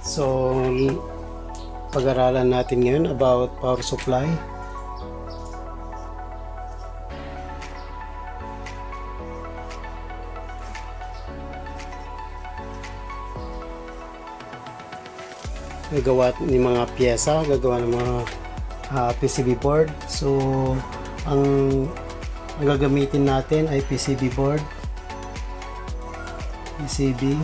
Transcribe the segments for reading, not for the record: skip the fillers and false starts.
So, pag-aralan natin ngayon about power supply. Gagawa ng mga pyesa, gagawa ng mga PCB board. So, ang gagamitin natin ay PCB board. PCB.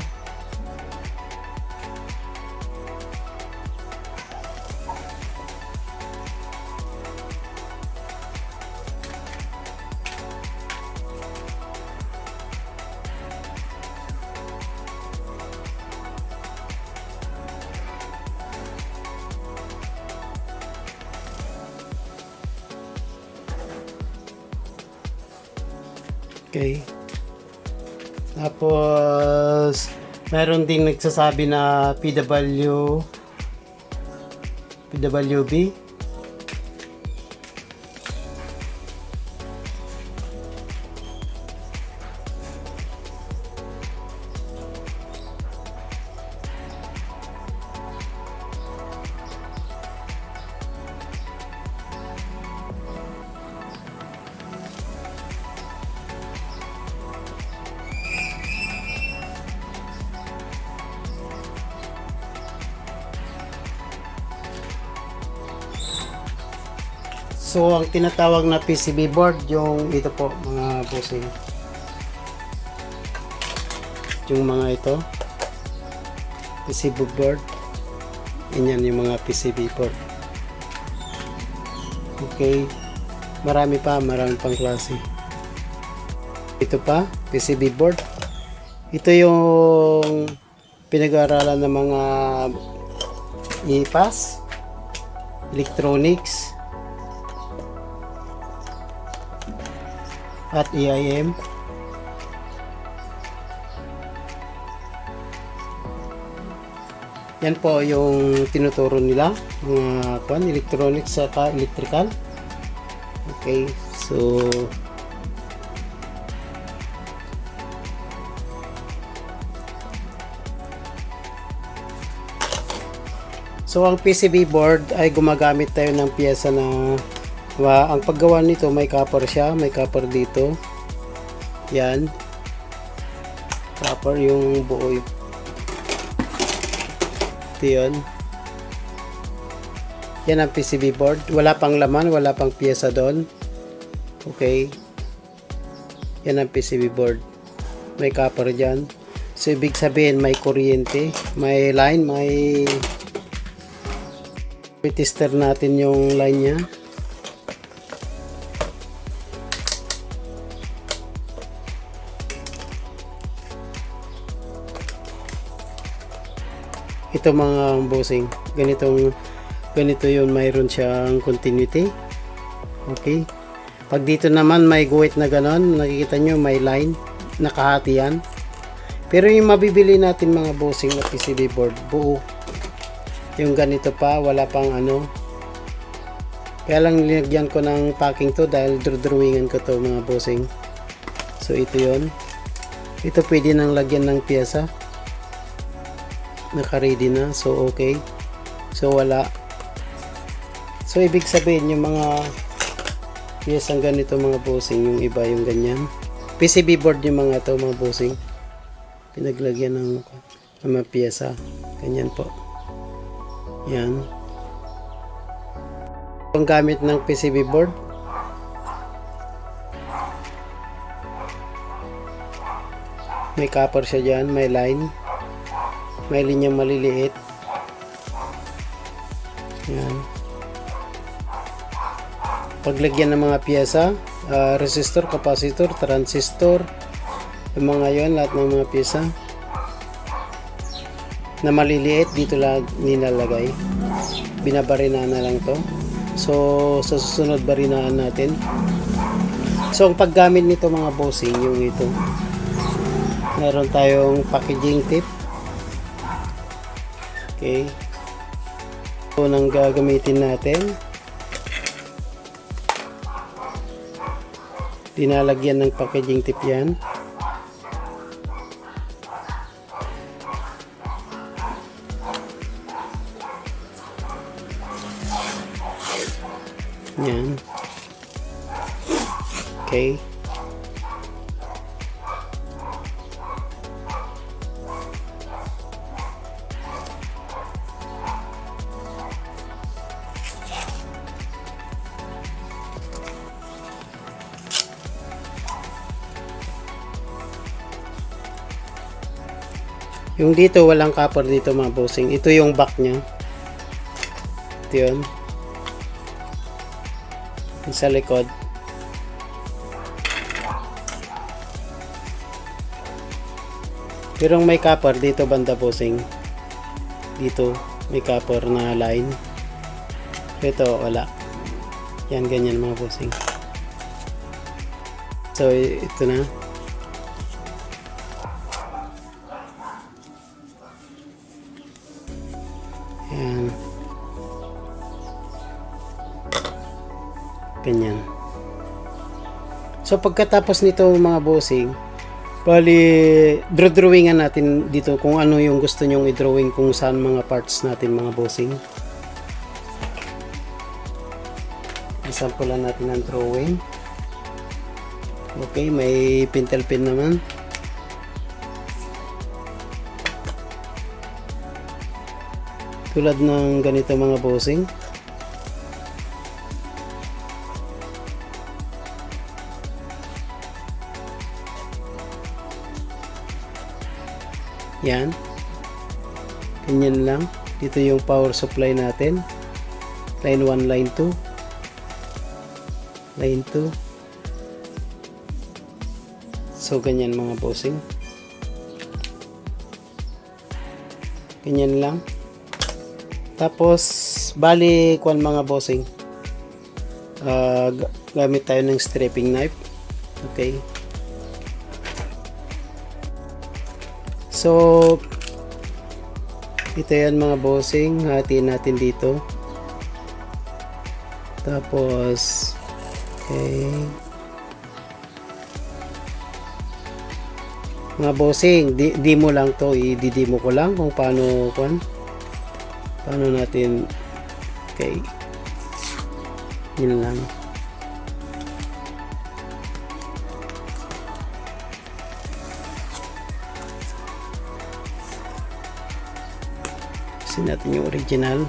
Okay. Tapos, meron ding nagsasabi na PWB. So, ang tinatawag na PCB board, yung ito po mga bossing. Yung mga ito, PCB board. Yan yung mga PCB board. Okay. Marami pang klase. Ito pa, PCB board. Ito yung pinag-aaralan ng mga IPAS, electronics, at EIM. Yan po yung tinuturo nila, mga electronics at electrical. Okay, so ang PCB board ay gumagamit tayo ng piyesa na ang paggawa nito may copper siya, may copper dito. Yan. Copper yung buo. Ito yun. Yan ang PCB board. Wala pang laman, wala pang piyesa doon. Okay. Yan ang PCB board. May copper dyan. So, ibig sabihin may kuryente, may line, may tester natin yung line nya. Ito mga bossing, ganito yun, mayroon siyang continuity. Okay, pag dito naman may guhit na ganon, nakikita nyo may line, nakahati yan. Pero yung mabibili natin mga bossing na PCB board, buo yung ganito pa, wala pang ano. Kaya lang linagyan ko ng packing to dahil drawingan ko to mga bossing. So ito yun, ito pwede nang lagyan ng pyesa, naka-ready na. So okay, so wala. So ibig sabihin yung mga piyesang ganito mga bossing, yung iba yung ganyan PCB board, yung mga to mga bossing pinaglagyan ng mga piyesa ganyan po. Yan ang gamit ng PCB board. May copper siya dyan, may line, may linyang maliliit. Yan. Paglagyan ng mga piyesa, resistor, capacitor, transistor, yung mga yon, lahat ng mga piyesa na maliliit dito lang nilalagay. Binabarinahan na lang to. So sa susunod barinahan natin. So ang paggamit nito mga bossing, yung ito, meron tayong packaging tape. Okay, ito nang gagamitin natin. Dinalagyan ng packaging tape yan. Yan. Okay. Yung dito, walang copper dito mga bossing. Ito yung back nya. Ito yun. Yung sa likod. Pero may copper dito banda bossing. Dito, may copper na line. Ito, wala. Yan, ganyan mga bossing. So, ito na. Ayan. Ganyan. So pagkatapos nito mga bossing, bali drawingan natin dito kung ano yung gusto nyong i-drawing, kung saan mga parts natin mga bossing. Isampulan natin ang drawing. Okay, may pintel pen naman. Tulad ng ganito mga bossing. Yan. Ganyan lang. Dito yung power supply natin. Line 1, line 2. Line 2. So, ganyan mga bossing. Ganyan lang. Tapos, bali, kwan mga bossing. Gamit tayo ng stripping knife. Okay. So, ito yan mga bossing. Hatiin natin dito. Tapos, okay. Mga bossing, di mo lang to. I-demo ko lang kung paano kwan. Paano natin, okay, yun lang. Kasi natin yung original.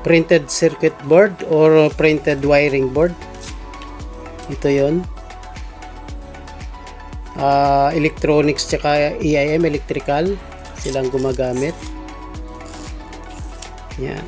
Printed circuit board or printed wiring board. Ito yon. Electronics tsaka EIM, electrical, silang gumagamit. Yan.